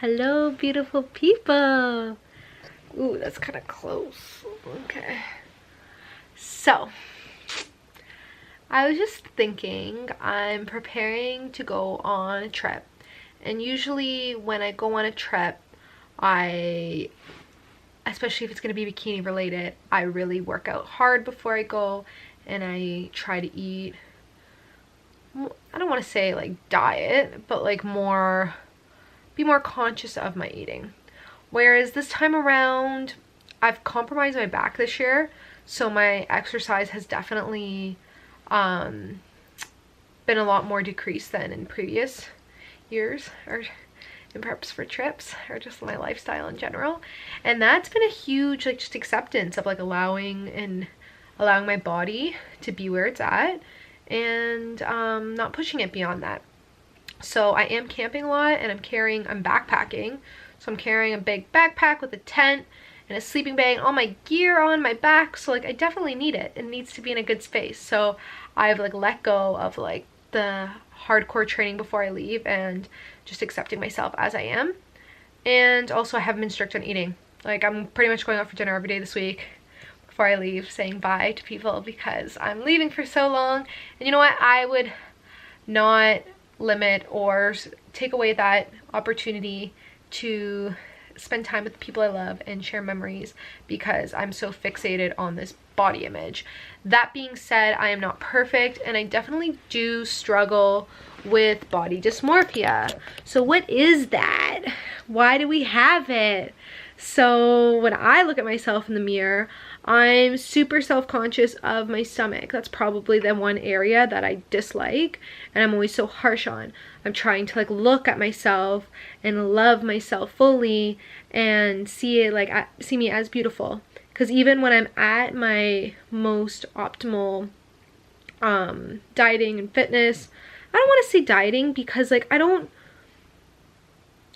Hello, beautiful people. Ooh, that's kind of close. Okay. So, I was just thinking, I'm preparing to go on a trip. And usually when I go on a trip, especially if it's going to be bikini related, I really work out hard before I go. And I try to eat, I don't want to say like diet, but like be more conscious of my eating. Whereas this time around, I've compromised my back this year, so my exercise has definitely been a lot more decreased than in previous years, or in preps for trips, or just my lifestyle in general. And that's been a huge like just acceptance of like allowing my body to be where it's at, and not pushing it beyond that. So I am camping a lot, and I'm backpacking. So I'm carrying a big backpack with a tent and a sleeping bag, all my gear on my back. So like I definitely need it. It needs to be in a good space. So I've like let go of like the hardcore training before I leave and just accepting myself as I am. And also I haven't been strict on eating. Like I'm pretty much going out for dinner every day this week before I leave, saying bye to people because I'm leaving for so long. And you know what? I would not limit or take away that opportunity to spend time with the people I love and share memories because I'm so fixated on this body image. That being said, I am not perfect, and I definitely do struggle with body dysmorphia. So what is that? Why do we have it? So when I look at myself in the mirror, I'm super self-conscious of my stomach. That's probably the one area that I dislike and I'm always so harsh on. I'm trying to like look at myself and love myself fully and see me as beautiful. Because even when I'm at my most optimal dieting and fitness, I don't want to say dieting because like I'm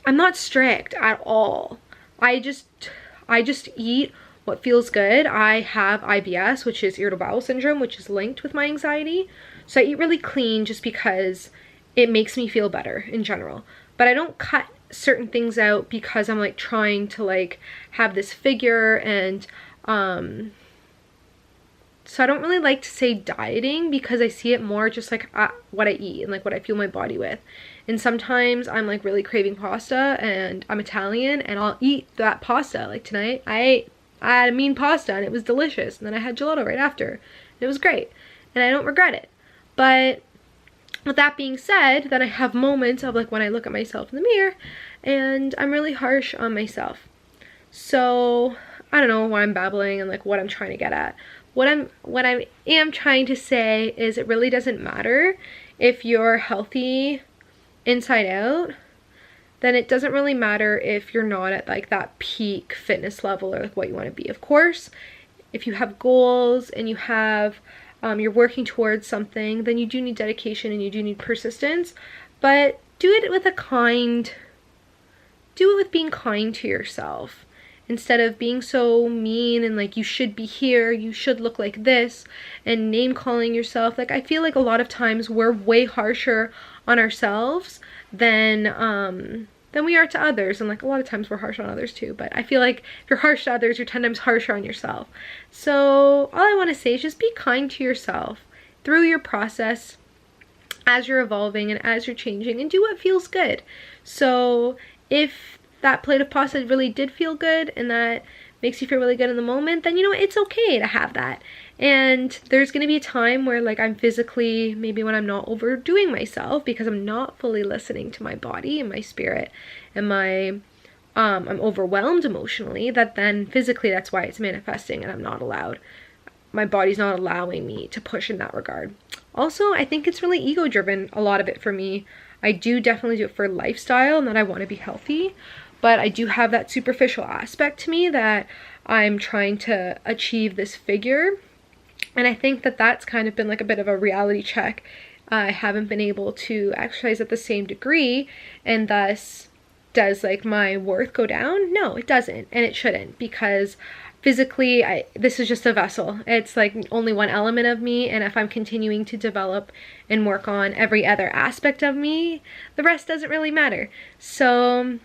not strict at all. I just eat what feels good. I have IBS, which is irritable bowel syndrome, which is linked with my anxiety. So I eat really clean just because it makes me feel better in general. But I don't cut certain things out because I'm like trying to like have this figure, and so I don't really like to say dieting because I see it more just like what I eat and like what I fuel my body with. And sometimes I'm like really craving pasta, and I'm Italian, and I'll eat that pasta. Like tonight I had a mean pasta and it was delicious, and then I had gelato right after and it was great, and I don't regret it. But with that being said, then I have moments of like when I look at myself in the mirror and I'm really harsh on myself. So I don't know why I'm babbling and like what I'm trying to get at. What I am trying to say is it really doesn't matter if you're healthy inside out. Then it doesn't really matter if you're not at like that peak fitness level or like what you want to be. Of course, if you have goals and you have you're working towards something, then you do need dedication and you do need persistence, but do it with being kind to yourself instead of being so mean and like you should be here, you should look like this, and name calling yourself. Like I feel like a lot of times we're way harsher on ourselves than we are to others, and like a lot of times we're harsh on others too, but I feel like if you're harsh to others, you're 10 times harsher on yourself. So all I want to say is just be kind to yourself through your process as you're evolving and as you're changing, and do what feels good. So if that plate of pasta really did feel good and that makes you feel really good in the moment, then you know it's okay to have that. And there's going to be a time where like I'm physically, maybe when I'm not overdoing myself because I'm not fully listening to my body and my spirit, and I'm overwhelmed emotionally, that then physically that's why it's manifesting, and I'm not allowed. My body's not allowing me to push in that regard. Also, I think it's really ego driven, a lot of it for me. I do definitely do it for lifestyle and that I want to be healthy, but I do have that superficial aspect to me that I'm trying to achieve this figure. And I think that that's kind of been like a bit of a reality check. I haven't been able to exercise at the same degree, and thus does like my worth go down? No, it doesn't, and it shouldn't, because physically this is just a vessel. It's like only one element of me, and if I'm continuing to develop and work on every other aspect of me, the rest doesn't really matter. So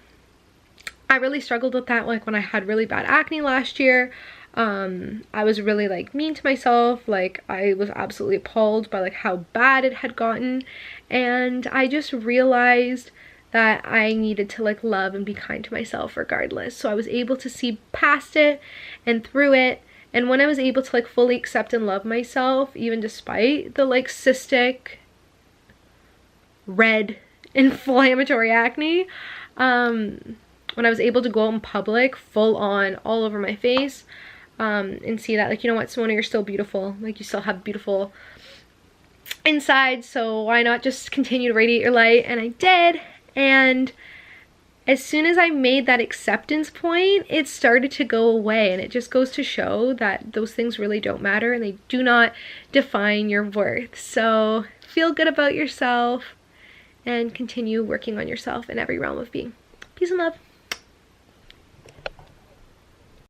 I really struggled with that, like when I had really bad acne last year. I was really like mean to myself. Like I was absolutely appalled by like how bad it had gotten, and I just realized that I needed to like love and be kind to myself regardless. So I was able to see past it and through it. And when I was able to like fully accept and love myself, even despite the like cystic, red, inflammatory acne, when I was able to go out in public full on all over my face, and see that like, you know what, Simona, you're still beautiful. Like you still have beautiful inside, so why not just continue to radiate your light? And I did. And as soon as I made that acceptance point, it started to go away. And it just goes to show that those things really don't matter and they do not define your worth. So feel good about yourself and continue working on yourself in every realm of being. Peace and love.